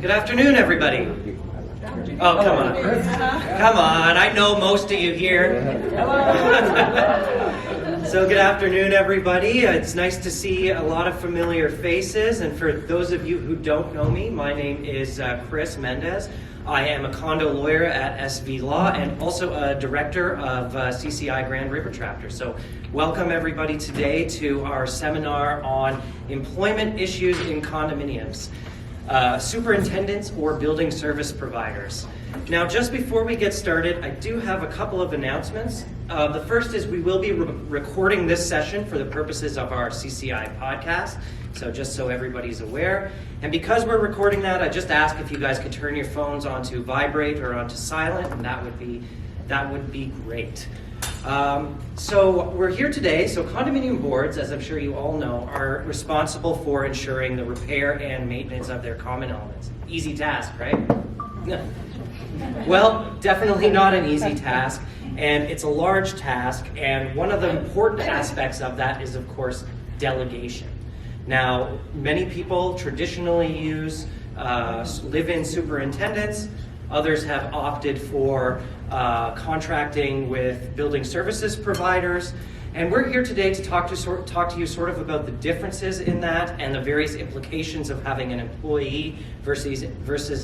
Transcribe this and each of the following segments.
Good afternoon, everybody. Oh, come on. Come on, I know most of you here. So good afternoon, everybody. It's nice to see a lot of familiar faces. And for those of you who don't know me, my name is Chris Mendes. I am a condo lawyer at SV Law and also a director of CCI Grand River Chapter. So welcome everybody today to our seminar on employment issues in condominiums, superintendents or building service providers. Now, just before we get started, I do have a couple of announcements. The first is we will be recording this session for the purposes of our CCI podcast, so just so everybody's aware. And because we're recording that, I just ask if you guys could turn your phones onto vibrate or onto silent, and that would be great. So we're here today. So condominium boards, as I'm sure you all know, are responsible for ensuring the repair and maintenance of their common elements. Easy task, right? Well, definitely not an easy task, and it's a large task, and one of the important aspects of that is, of course, delegation. Now, many people traditionally use live-in superintendents. Others have opted for contracting with building services providers. And we're here today to talk to you sort of about the differences in that and the various implications of having an employee versus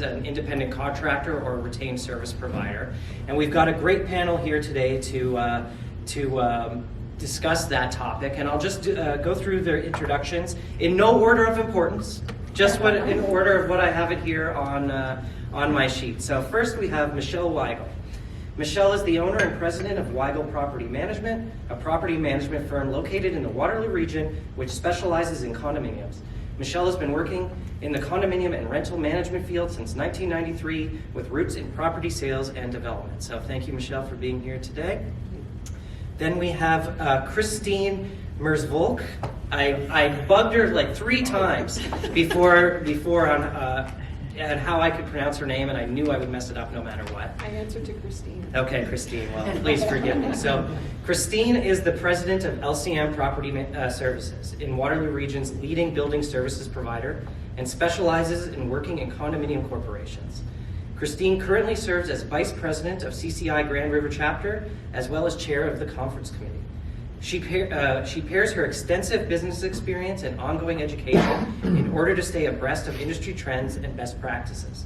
an independent contractor or a retained service provider. And we've got a great panel here today to discuss that topic. And I'll just go through their introductions in no order of importance, just in order of what I have it here on my sheet. So first we have Michelle Weigel. Michelle is the owner and president of Weigel Property Management, a property management firm located in the Waterloo region, which specializes in condominiums. Michelle has been working in the condominium and rental management field since 1993 with roots in property sales and development. So thank you, Michelle, for being here today. Then we have Christine Merswolke. I bugged her like 3 times before on how I could pronounce her name, and I knew I would mess it up no matter what. I answered to Christine. Okay, Christine, well, please forgive me. So, Christine is the president of LCM Property Services, in Waterloo Region's leading building services provider, and specializes in working in condominium corporations. Christine currently serves as vice president of CCI Grand River Chapter, as well as chair of the conference committee. She pairs her extensive business experience and ongoing education in order to stay abreast of industry trends and best practices.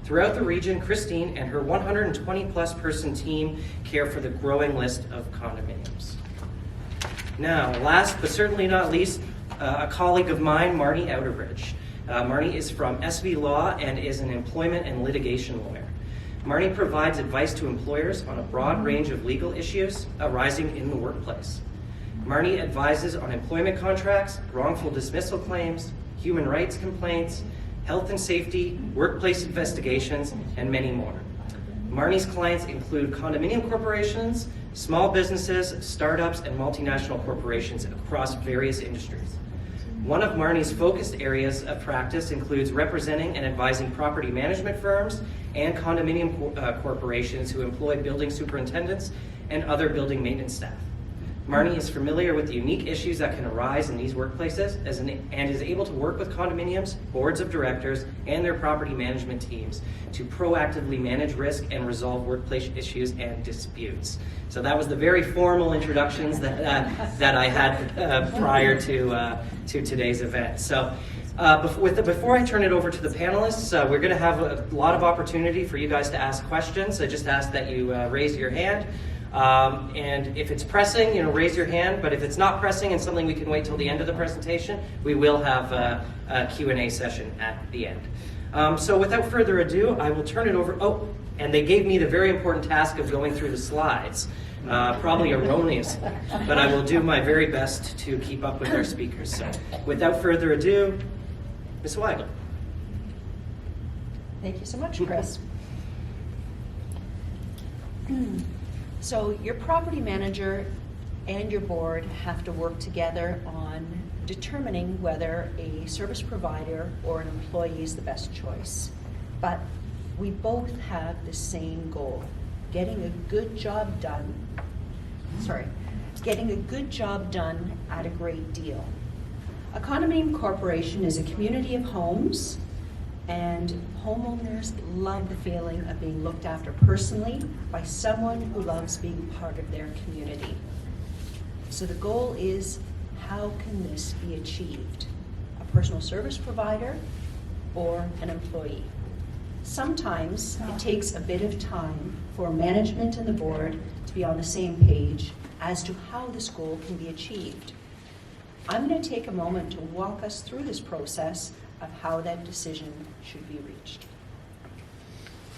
Throughout the region, Christine and her 120-plus person team care for the growing list of condominiums. Now, last but certainly not least, a colleague of mine, Marni Outerbridge. Marni is from SV Law and is an employment and litigation lawyer. Marni provides advice to employers on a broad range of legal issues arising in the workplace. Marni advises on employment contracts, wrongful dismissal claims, human rights complaints, health and safety, workplace investigations, and many more. Marni's clients include condominium corporations, small businesses, startups, and multinational corporations across various industries. One of Marni's focused areas of practice includes representing and advising property management firms and condominium corporations who employ building superintendents and other building maintenance staff. Marni is familiar with the unique issues that can arise in these workplaces and is able to work with condominiums, boards of directors, and their property management teams to proactively manage risk and resolve workplace issues and disputes. So that was the very formal introductions that I had prior to today's event. So before I turn it over to the panelists, we're going to have a lot of opportunity for you guys to ask questions. I just ask that you raise your hand. And if it's pressing, raise your hand. But if it's not pressing and something we can wait till the end of the presentation, we will have a Q&A session at the end. So without further ado, I will turn it over. Oh, and they gave me the very important task of going through the slides, probably erroneously, but I will do my very best to keep up with our speakers. So without further ado, Ms. Weigel. Thank you so much, Chris. So your property manager and your board have to work together on determining whether a service provider or an employee is the best choice. But we both have the same goal, getting a good job done at a great deal. A condominium corporation is a community of homes And homeowners love the feeling of being looked after personally by someone who loves being part of their community. So the goal is, how can this be achieved? A personal service provider or an employee? Sometimes it takes a bit of time for management and the board to be on the same page as to how this goal can be achieved. I'm going to take a moment to walk us through this process of how that decision should be reached.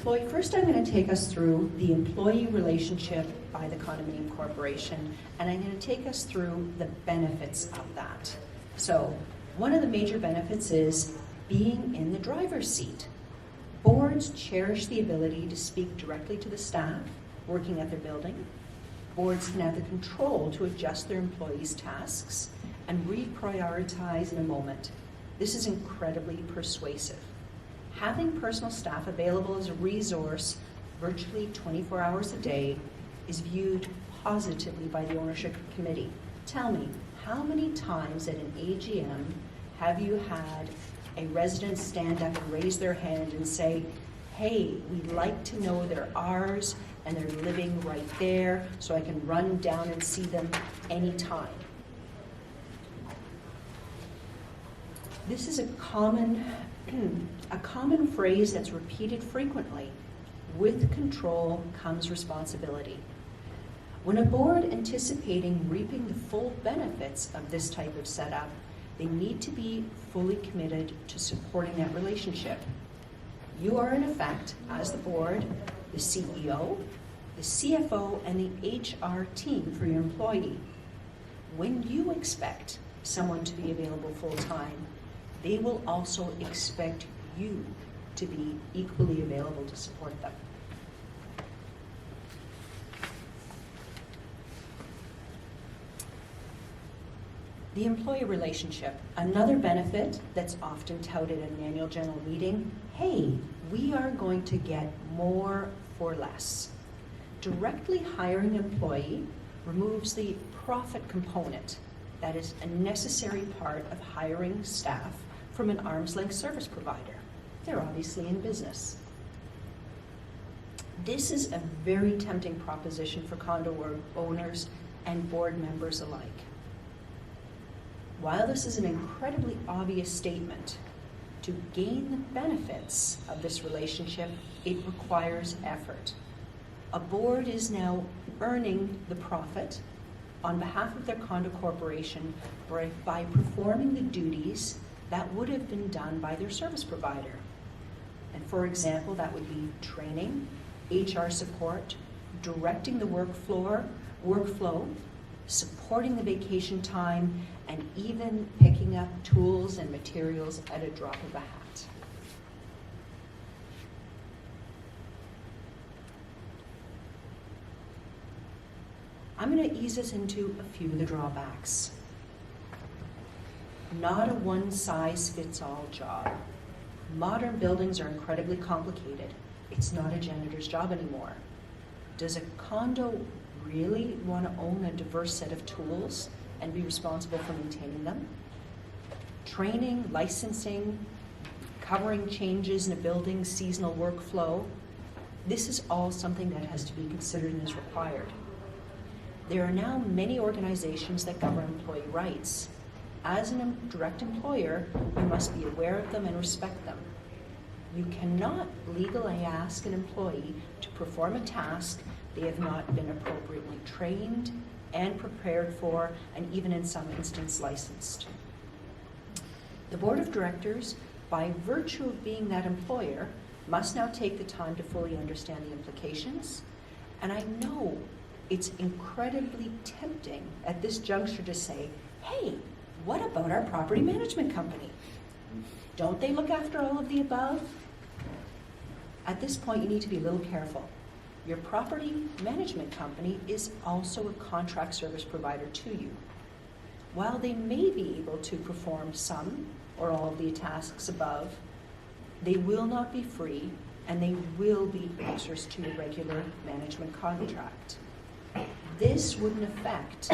Floyd, first I'm going to take us through the employee relationship by the condominium corporation, and I'm going to take us through the benefits of that. So, one of the major benefits is being in the driver's seat. Boards cherish the ability to speak directly to the staff working at their building. Boards can have the control to adjust their employees' tasks and reprioritize in a moment. This is incredibly persuasive. Having personal staff available as a resource virtually 24 hours a day is viewed positively by the ownership committee. Tell me, how many times at an AGM have you had a resident stand up and raise their hand and say, hey, we'd like to know they're ours and they're living right there so I can run down and see them anytime? This is a common phrase that's repeated frequently. With control comes responsibility. When a board anticipating reaping the full benefits of this type of setup, they need to be fully committed to supporting that relationship. You are in effect, as the board, the CEO, the CFO, and the HR team for your employee. When you expect someone to be available full-time, they will also expect you to be equally available to support them. The employee relationship, another benefit that's often touted at an annual general meeting. Hey, we are going to get more for less. Directly hiring an employee removes the profit component that is a necessary part of hiring staff from an arm's length service provider. They're obviously in business. This is a very tempting proposition for condo owners and board members alike. While this is an incredibly obvious statement, to gain the benefits of this relationship, it requires effort. A board is now earning the profit on behalf of their condo corporation by performing the duties that would have been done by their service provider. And for example, that would be training, HR support, directing the workflow, supporting the vacation time, and even picking up tools and materials at a drop of a hat. I'm going to ease us into a few of the drawbacks. Not a one-size-fits-all job. Modern buildings are incredibly complicated. It's not a janitor's job anymore. Does a condo really want to own a diverse set of tools and be responsible for maintaining them? Training, licensing, covering changes in a building's seasonal workflow, this is all something that has to be considered and is required. There are now many organizations that govern employee rights. As a direct employer, you must be aware of them and respect them. You cannot legally ask an employee to perform a task they have not been appropriately trained and prepared for, and even in some instances licensed. The board of directors, by virtue of being that employer, must now take the time to fully understand the implications. And I know it's incredibly tempting at this juncture to say, hey, what about our property management company? Don't they look after all of the above? At this point, you need to be a little careful. Your property management company is also a contract service provider to you. While they may be able to perform some or all of the tasks above, they will not be free, and they will be answers to a regular management contract. This wouldn't affect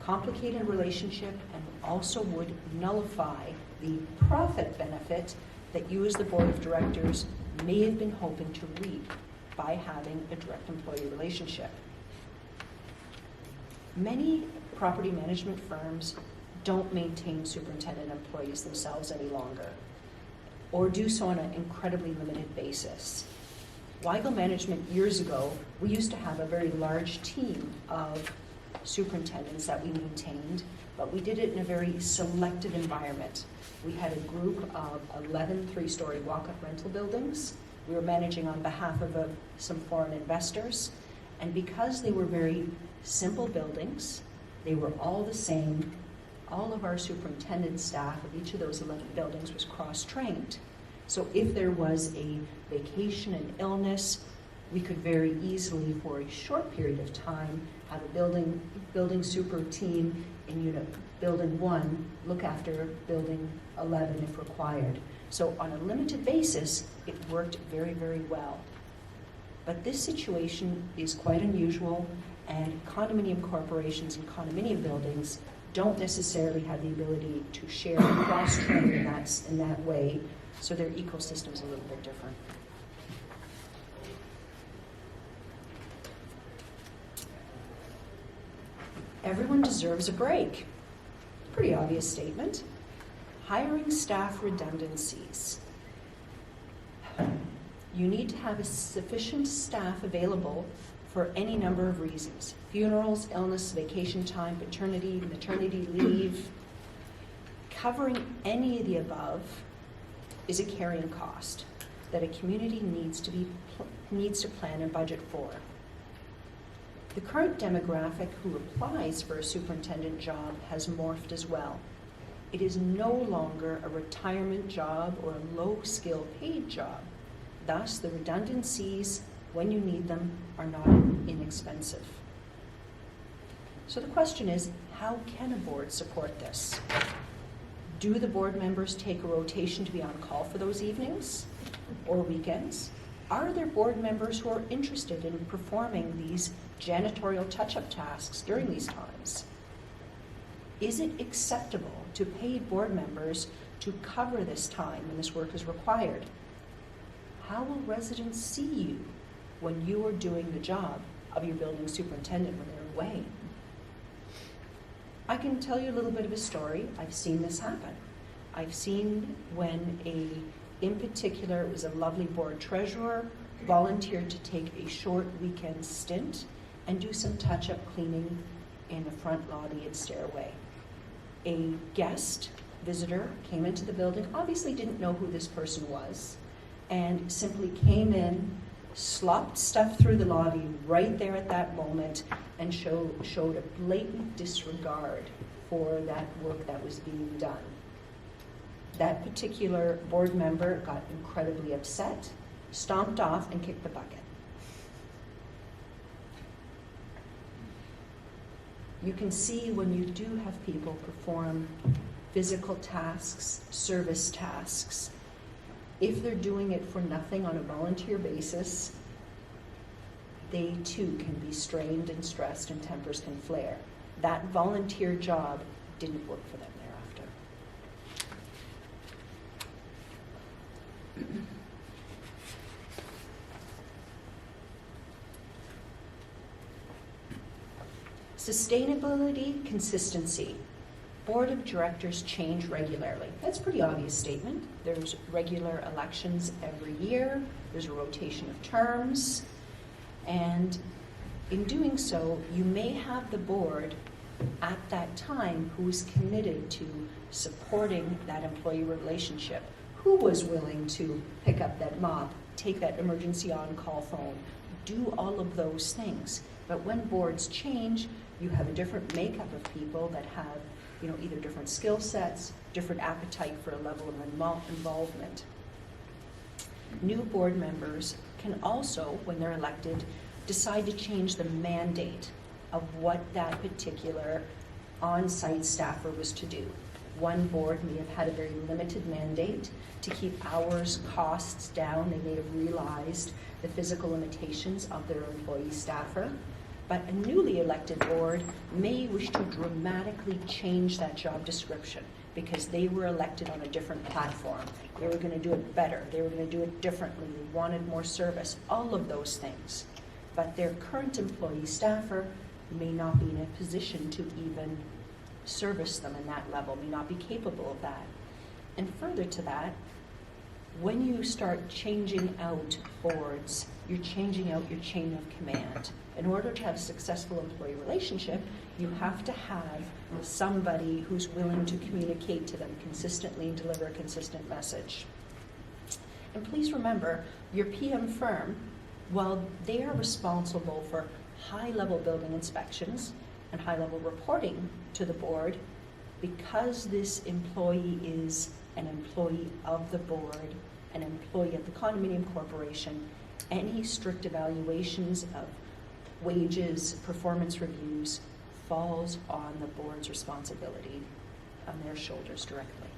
complicated relationship and also would nullify the profit benefit that you as the board of directors may have been hoping to reap by having a direct employee relationship. Many property management firms don't maintain superintendent employees themselves any longer, or do so on an incredibly limited basis. Weigel Management years ago, we used to have a very large team of superintendents that we maintained, but we did it in a very selective environment. We had a group of 11 three-story walk-up rental buildings. We were managing on behalf of some foreign investors, and because they were very simple buildings, they were all the same. All of our superintendent staff of each of those 11 buildings was cross-trained. So if there was a vacation and illness, we could very easily, for a short period of time, have a building super team in unit building 1 look after building 11 if required. So on a limited basis, it worked very, very well. But this situation is quite unusual, and condominium corporations and condominium buildings don't necessarily have the ability to share and cross-train in that way, so their ecosystem is a little bit different. Everyone deserves a break. Pretty obvious statement. Hiring staff redundancies. You need to have a sufficient staff available for any number of reasons. Funerals, illness, vacation time, paternity, maternity leave. Covering any of the above is a carrying cost that a community needs to plan and budget for. The current demographic who applies for a superintendent job has morphed as well. It is no longer a retirement job or a low-skill paid job. Thus, the redundancies, when you need them, are not inexpensive. So the question is, how can a board support this? Do the board members take a rotation to be on call for those evenings or weekends? Are there board members who are interested in performing these janitorial touch-up tasks during these times? Is it acceptable to paid board members to cover this time when this work is required? How will residents see you when you are doing the job of your building superintendent when they're away? I can tell you a little bit of a story. I've seen this happen. I've seen when in particular, it was a lovely board treasurer, volunteered to take a short weekend stint and do some touch-up cleaning in the front lobby and stairway. A guest visitor came into the building, obviously didn't know who this person was, and simply came in, slopped stuff through the lobby right there at that moment, and showed a blatant disregard for that work that was being done. That particular board member got incredibly upset, stomped off, and kicked the bucket. You can see when you do have people perform physical tasks, service tasks, if they're doing it for nothing on a volunteer basis, they too can be strained and stressed and tempers can flare. That volunteer job didn't work for them thereafter. Sustainability, consistency. Board of directors change regularly. That's a pretty obvious statement. There's regular elections every year. There's a rotation of terms. And in doing so, you may have the board at that time who is committed to supporting that employee relationship, who was willing to pick up that mop, take that emergency on-call phone, do all of those things. But when boards change, you have a different makeup of people that have, either different skill sets, different appetite for a level of involvement. New board members can also, when they're elected, decide to change the mandate of what that particular on-site staffer was to do. One board may have had a very limited mandate to keep hours, costs down. They may have realized the physical limitations of their employee staffer. But a newly elected board may wish to dramatically change that job description. because they were elected on a different platform. They were going to do it better. They were going to do it differently. They wanted more service, all of those things. But their current employee staffer may not be in a position to even service them in that level, may not be capable of that. And further to that, when you start changing out boards, you're changing out your chain of command. In order to have a successful employee relationship, you have to have somebody who's willing to communicate to them consistently and deliver a consistent message. And please remember, your PM firm, while they are responsible for high-level building inspections and high-level reporting to the board, because this employee is an employee of the board, an employee of the condominium corporation, any strict evaluations of wages, performance reviews, falls on the board's responsibility, on their shoulders directly.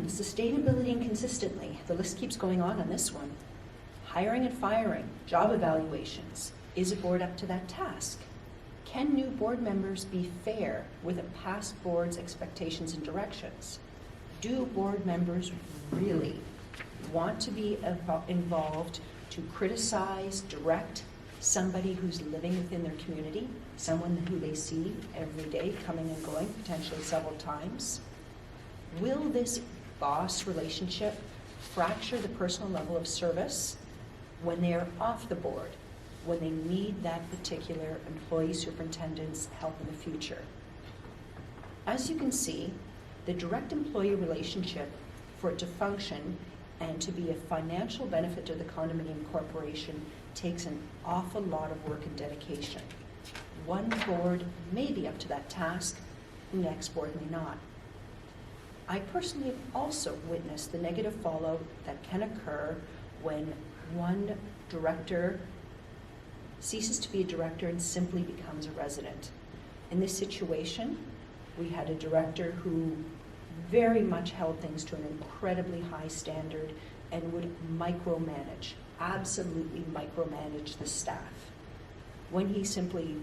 Sustainability and consistently. The list keeps going on this one. Hiring and firing, job evaluations. Is a board up to that task? Can new board members be fair with a past board's expectations and directions? Do board members really want to be involved to criticize, direct somebody who's living within their community, someone who they see every day coming and going, potentially several times? Will this boss relationship fracture the personal level of service when they're off the board, when they need that particular employee superintendent's help in the future? As you can see, the direct employee relationship, for it to function and to be a financial benefit to the condominium corporation, takes an awful lot of work and dedication. One board may be up to that task, the next board may not. I personally have also witnessed the negative fallout that can occur when one director ceases to be a director and simply becomes a resident. In this situation, we had a director who very much held things to an incredibly high standard and would micromanage, absolutely micromanage the staff. When he simply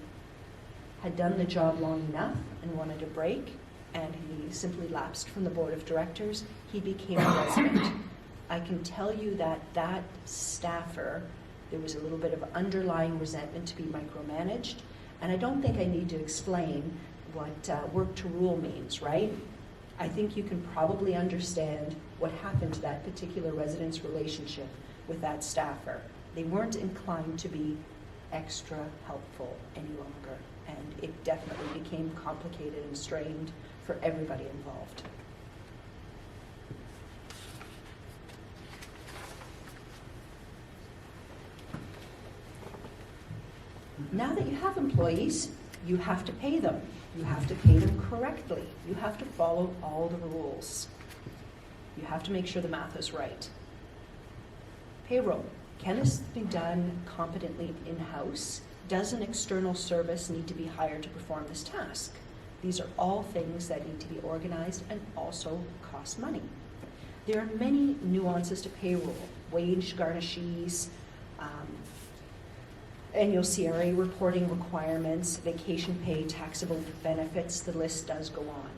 had done the job long enough and wanted a break, and he simply lapsed from the board of directors, he became a resident. I can tell you that that staffer, there was a little bit of underlying resentment to be micromanaged, and I don't think I need to explain what work to rule means, right? I think you can probably understand what happened to that particular resident's relationship with that staffer. They weren't inclined to be extra helpful any longer, and it definitely became complicated and strained for everybody involved. Now that you have employees, you have to pay them. You have to pay them correctly. You have to follow all the rules. You have to make sure the math is right. Payroll. Can this be done competently in-house? Does an external service need to be hired to perform this task? These are all things that need to be organized and also cost money. There are many nuances to payroll, wage garnishes, annual CRA reporting requirements, vacation pay, taxable benefits, the list does go on.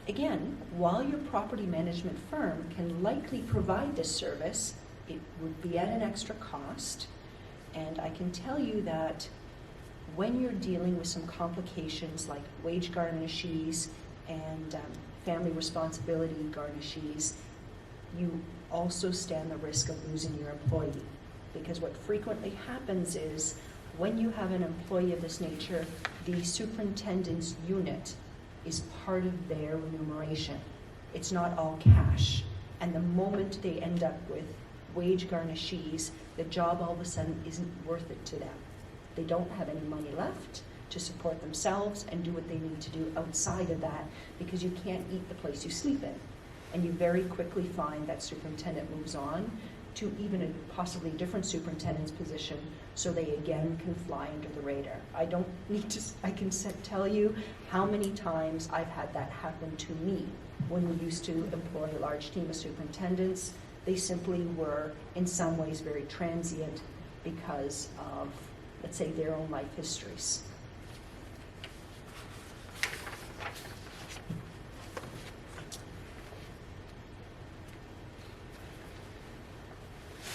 Again, while your property management firm can likely provide this service, it would be at an extra cost, and I can tell you that when you're dealing with some complications like wage garnishes and family responsibility garnishes, you also stand the risk of losing your employee. Because what frequently happens is when you have an employee of this nature, the superintendent's unit is part of their remuneration. It's not all cash. And the moment they end up with wage garnishes, the job all of a sudden isn't worth it to them. They don't have any money left to support themselves and do what they need to do outside of that, because you can't eat the place you sleep in. And you very quickly find that superintendent moves on to even a possibly different superintendent's position, so they again can fly under the radar. I don't need to, I can tell you how many times I've had that happen to me when we used to employ a large team of superintendents. They simply were in some ways very transient because of let's say, their own life histories.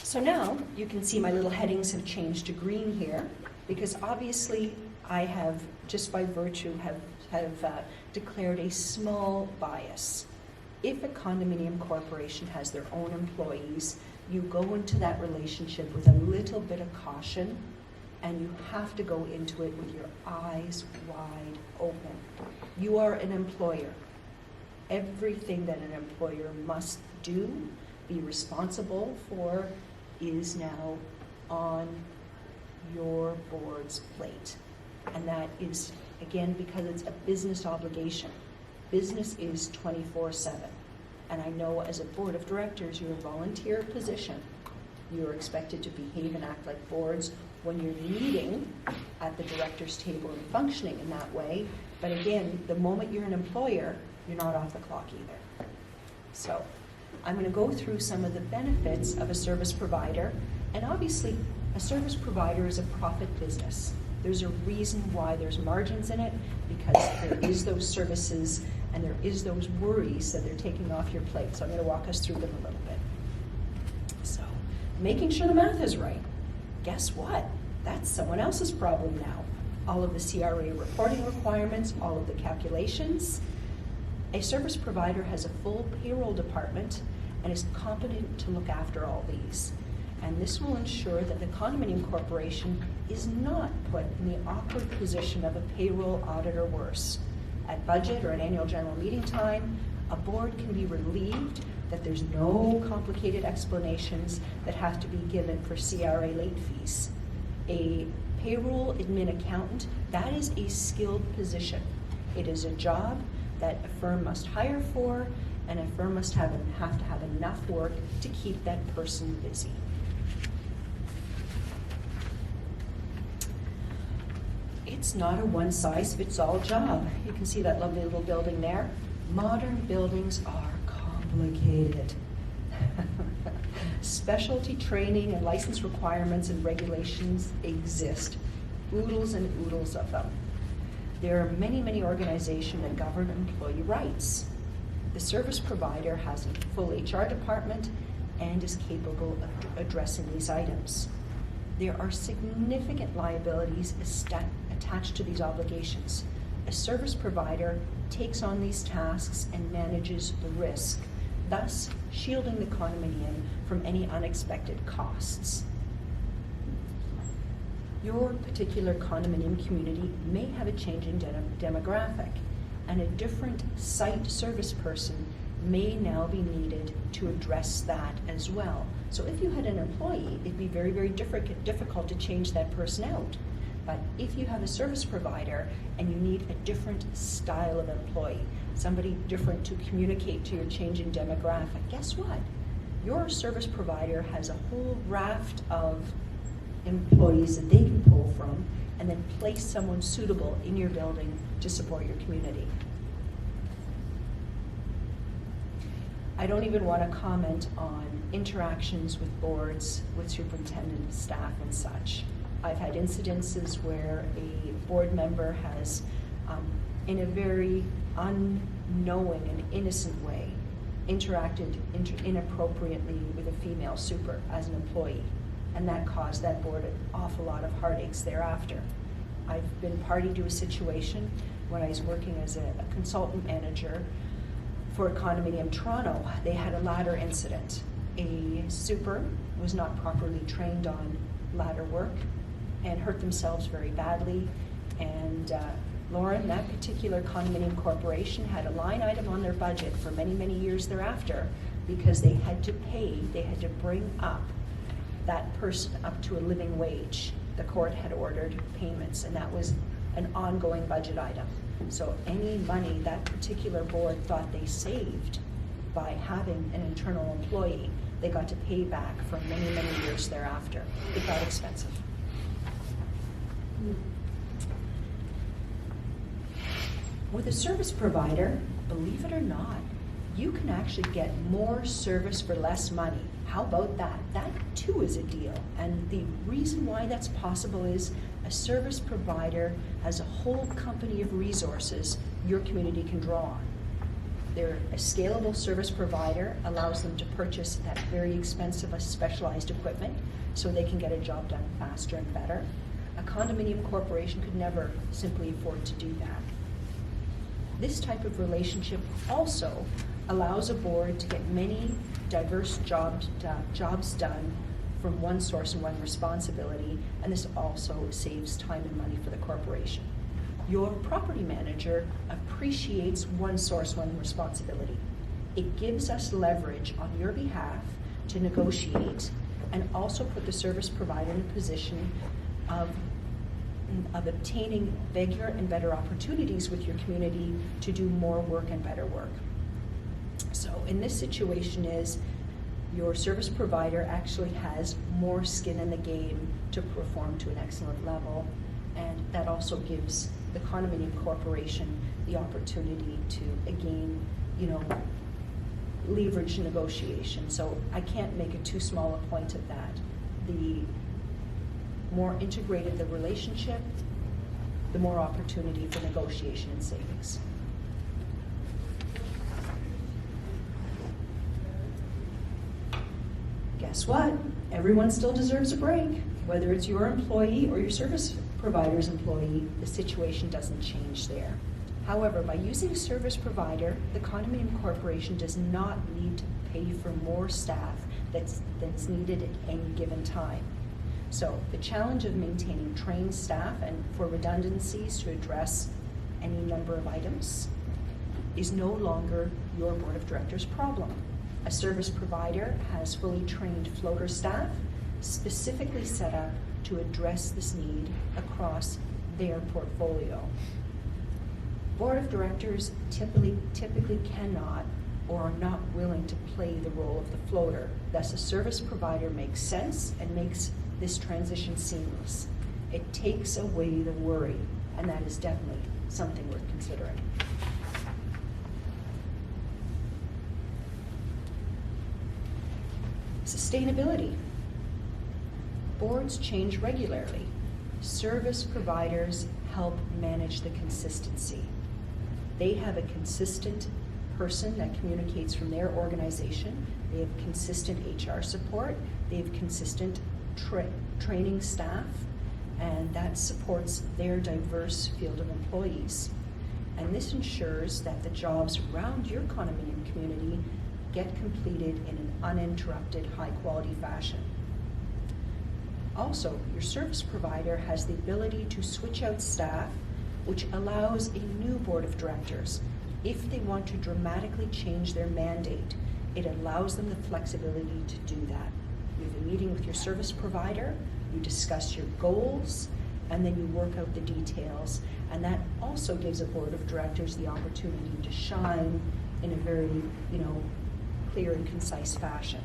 So now you can see my little headings have changed to green here, because obviously I have, just by virtue, have declared a small bias. If a condominium corporation has their own employees, you go into that relationship with a little bit of caution, and you have to go into it with your eyes wide open. You are an employer. Everything that an employer must do, be responsible for, is now on your board's plate. And that is, again, because it's a business obligation. Business is 24/7. And I know as a board of directors, you're a volunteer position. You're expected to behave and act like boards when you're meeting at the director's table and functioning in that way. But again, the moment you're an employer, you're not off the clock either. So I'm going to go through some of the benefits of a service provider. And obviously, a service provider is a profit business. There's a reason why there's margins in it, because there is those services and there is those worries that they're taking off your plate. So I'm going to walk us through them a little bit. So, making sure the math is right. Guess what? That's someone else's problem now. All of the CRA reporting requirements, all of the calculations. A service provider has a full payroll department and is competent to look after all these. And this will ensure that the condominium corporation is not put in the awkward position of a payroll audit or worse. At budget or at annual general meeting time, a board can be relieved that there's no complicated explanations that have to be given for CRA late fees. A payroll admin accountant, that is a skilled position. It is a job that a firm must hire for, and a firm must have to have enough work to keep that person busy. It's not a one-size-fits-all job. You can see that lovely little building there. Modern buildings are complicated. Specialty training and license requirements and regulations exist. Oodles and oodles of them. There are many, many organizations that govern employee rights. The service provider has a full HR department and is capable of addressing these items. There are significant liabilities attached to these obligations. A service provider takes on these tasks and manages the risk, thus shielding the condominium from any unexpected costs. Your particular condominium community may have a changing demographic, and a different site service person may now be needed to address that as well. So if you had an employee, it'd be very, very difficult to change that person out. But if you have a service provider and you need a different style of employee, somebody different to communicate to your changing demographic, guess what? Your service provider has a whole raft of employees that they can pull from and then place someone suitable in your building to support your community. I don't even want to comment on interactions with boards, with superintendent, staff, and such. I've had incidences where a board member has, in a very unknowing and innocent way, interacted inappropriately with a female super as an employee, and that caused that board an awful lot of heartaches thereafter. I've been party to a situation when I was working as a consultant manager for a condominium Toronto. They had a ladder incident. A super was not properly trained on ladder work and hurt themselves very badly. And Lauren, that particular condominium corporation had a line item on their budget for many, many years thereafter because they had to bring up that person up to a living wage. The court had ordered payments, and that was an ongoing budget item. So any money that particular board thought they saved by having an internal employee, they got to pay back for many, many years thereafter. It got expensive. With a service provider, believe it or not, you can actually get more service for less money. How about that? That too is a deal. And the reason why that's possible is a service provider has a whole company of resources your community can draw on. They're a scalable service provider, allows them to purchase that very expensive specialized equipment so they can get a job done faster and better. A condominium corporation could never simply afford to do that. This type of relationship also allows a board to get many diverse jobs done from one source and one responsibility, and this also saves time and money for the corporation. Your property manager appreciates one source, one responsibility. It gives us leverage on your behalf to negotiate and also put the service provider in a position of obtaining bigger and better opportunities with your community to do more work and better work. So in this situation is your service provider actually has more skin in the game to perform to an excellent level, and that also gives the condominium corporation the opportunity to again, leverage negotiation. So I can't make it too small a point of that. The more integrated the relationship, the more opportunity for negotiation and savings. Guess what? Everyone still deserves a break. Whether it's your employee or your service provider's employee, the situation doesn't change there. However, by using a service provider, the condominium corporation does not need to pay for more staff that's needed at any given time. So the challenge of maintaining trained staff and for redundancies to address any number of items is no longer your board of directors' problem. A service provider has fully trained floater staff specifically set up to address this need across their portfolio. Board of directors typically cannot or are not willing to play the role of the floater. Thus, a service provider makes sense and makes this transition seamless. It takes away the worry, and that is definitely something worth considering. Sustainability. Boards change regularly. Service providers help manage the consistency. They have a consistent person that communicates from their organization. They have consistent HR support. They have consistent training staff, and that supports their diverse field of employees. And this ensures that the jobs around your condominium community get completed in an uninterrupted, high-quality fashion. Also, your service provider has the ability to switch out staff, which allows a new board of directors. If they want to dramatically change their mandate, it allows them the flexibility to do that. You have a meeting with your service provider, you discuss your goals, and then you work out the details. And that also gives a board of directors the opportunity to shine in a very, clear and concise fashion.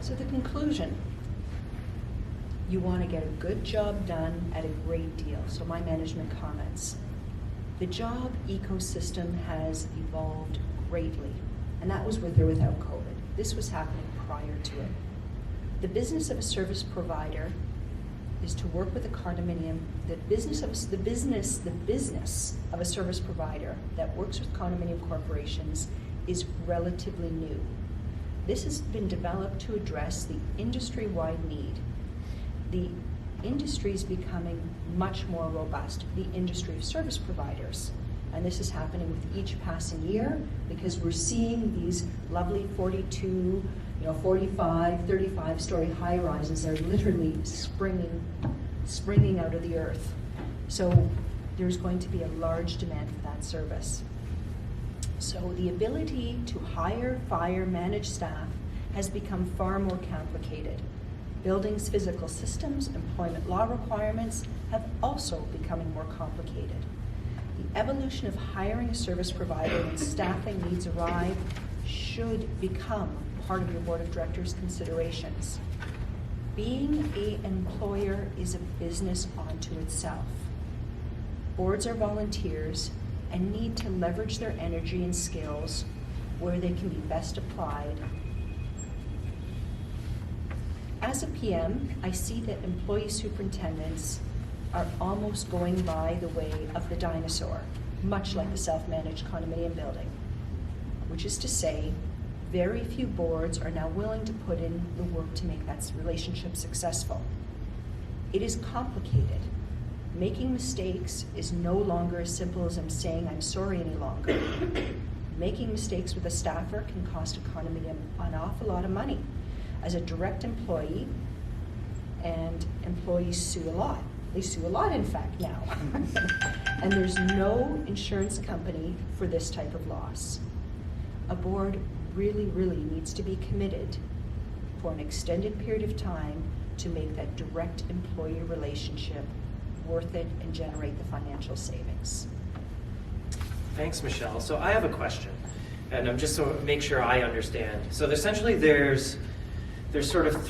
So the conclusion, you want to get a good job done at a great deal. So my management comments. The job ecosystem has evolved greatly, and that was with or without COVID. This was happening prior to it. The business of a service provider is to work with a condominium. The business of a service provider that works with condominium corporations is relatively new. This has been developed to address the industry-wide need. The industry is becoming much more robust, the industry of service providers. And this is happening with each passing year because we're seeing these lovely 42, 45, 35-story high-rises are literally springing out of the earth. So there's going to be a large demand for that service. So the ability to hire, fire, manage staff has become far more complicated. Buildings' physical systems, employment law requirements have also becoming more complicated. The evolution of hiring a service provider when staffing needs arrive should become part of your board of directors' considerations. Being an employer is a business unto itself. Boards are volunteers and need to leverage their energy and skills where they can be best applied. As a PM, I see that employee superintendents are almost going by the way of the dinosaur, much like a self-managed condominium building, which is to say, very few boards are now willing to put in the work to make that relationship successful. It is complicated. Making mistakes is no longer as simple as I'm saying I'm sorry any longer. Making mistakes with a staffer can cost a condominium an awful lot of money. As a direct employee, and employees sue a lot. They sue a lot, in fact, now. And there's no insurance company for this type of loss. A board really, really needs to be committed for an extended period of time to make that direct employee relationship worth it and generate the financial savings. Thanks, Michelle. So I have a question, and I'm just so make sure I understand. So essentially there's sort of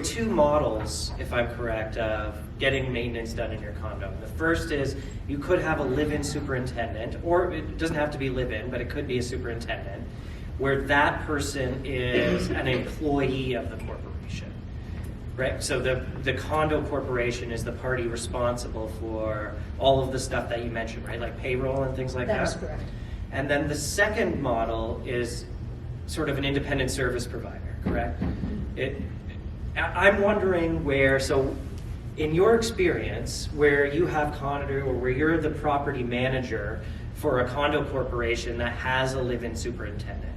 two models, if I'm correct, of getting maintenance done in your condo. The first is you could have a live-in superintendent, or it doesn't have to be live-in, but it could be a superintendent, where that person is an employee of the corporation, right? So the condo corporation is the party responsible for all of the stuff that you mentioned, right? Like payroll and things like that? That is correct. And then the second model is sort of an independent service provider, correct? I'm wondering where, so in your experience, where you have condo, or where you're the property manager for a condo corporation that has a live-in superintendent,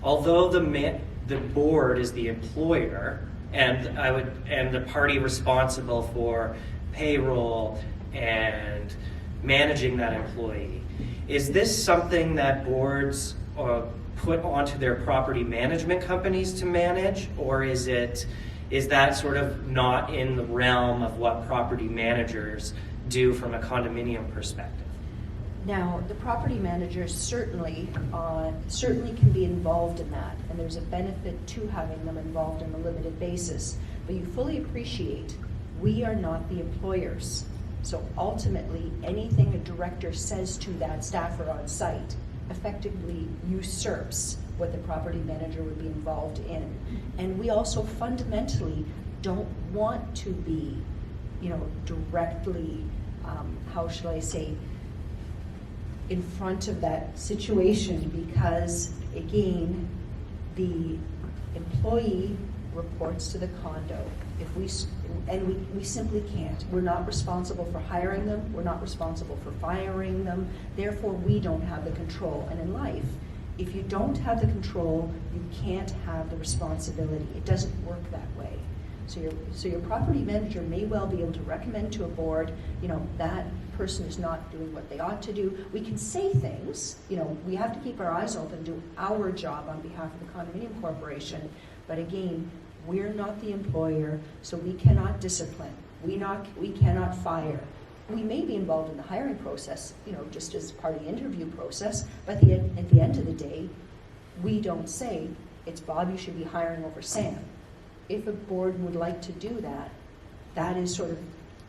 although the board is the employer and the party responsible for payroll and managing that employee, is this something that boards put onto their property management companies to manage, or is that sort of not in the realm of what property managers do from a condominium perspective? Now, the property managers certainly can be involved in that, and there's a benefit to having them involved on a limited basis. But you fully appreciate, we are not the employers. So ultimately, anything a director says to that staffer on site effectively usurps what the property manager would be involved in. And we also fundamentally don't want to be, directly, how shall I say, in front of that situation, because again, the employee reports to the condo. We simply can't. We're not responsible for hiring them. We're not responsible for firing them. Therefore, we don't have the control. And in life, if you don't have the control, you can't have the responsibility. It doesn't work that way. So your property manager may well be able to recommend to a board, that person is not doing what they ought to do. We can say things, we have to keep our eyes open, do our job on behalf of the condominium corporation. But again, we're not the employer, so we cannot discipline. We cannot fire. We may be involved in the hiring process, just as part of the interview process, but at the end of the day, we don't say, it's Bob, you should be hiring over Sam. If a board would like to do that, that is sort of,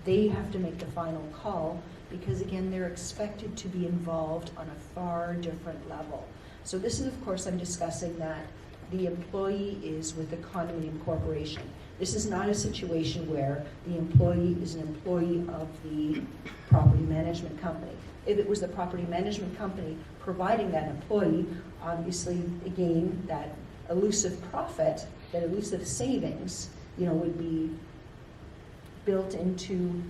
they have to make the final call, because again, they're expected to be involved on a far different level. So this is, of course, I'm discussing that the employee is with the condominium corporation. This is not a situation where the employee is an employee of the property management company. If it was the property management company providing that employee, obviously, again, that elusive profit, that elusive savings, would be built into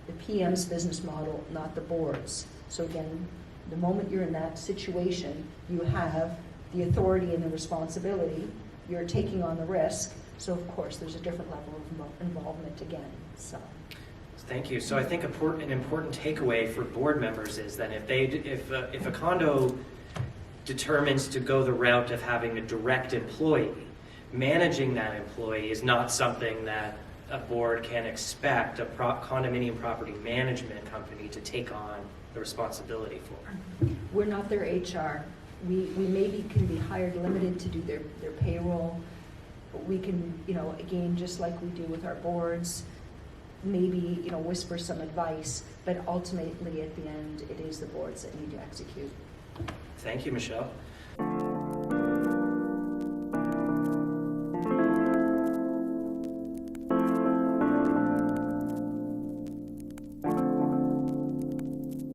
the PM's business model, not the board's. So again, the moment you're in that situation, you have the authority and the responsibility, you're taking on the risk, so of course there's a different level of involvement again. So Thank you. So I think an important takeaway for board members is that if a condo determines to go the route of having a direct employee, managing that employee is not something that a board can expect a condominium property management company to take on the responsibility for. We're not their HR. We maybe can be hired limited to do their payroll, we can, again, just like we do with our boards, maybe, whisper some advice, but ultimately at the end, it is the boards that need to execute. Thank you, Michelle.